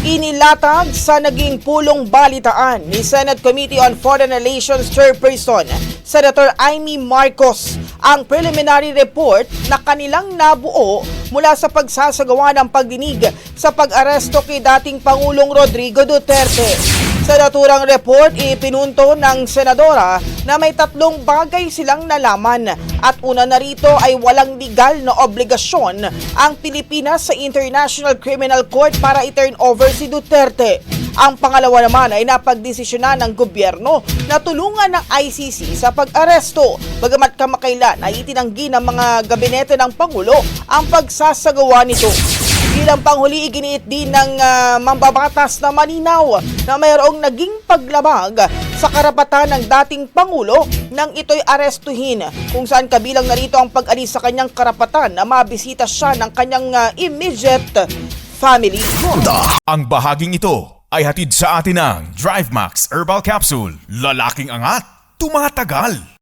Inilatag sa naging pulong balitaan ni Senate Committee on Foreign Relations Chairperson Senator Amy Marcos ang preliminary report na kanilang nabuo mula sa pagsasagawa ng pagdinig sa pag-aresto kay dating Pangulong Rodrigo Duterte. Sa naturang report, ipinunto ng senadora na may 3 bagay silang nalaman at una na rito ay walang legal na obligasyon ang Pilipinas sa International Criminal Court para i-turn over si Duterte. Ang pangalawa naman ay napagdesisyonan ng gobyerno na tulungan ng ICC sa pag-aresto, bagamat kamakailan ay itinanggi ng mga gabinete ng Pangulo ang pagsasagawa nito. Bilang panghuli, iginiit din ng mambabatas na malinaw na mayroong naging paglabag sa karapatan ng dating Pangulo nang ito'y arestuhin, kung saan kabilang narito ang pag-alis sa kanyang karapatan na mabisita siya ng kanyang immediate family. Ang bahaging ito ay hatid sa atin ng DriveMax Herbal Capsule. Lalaking angat, tumatagal.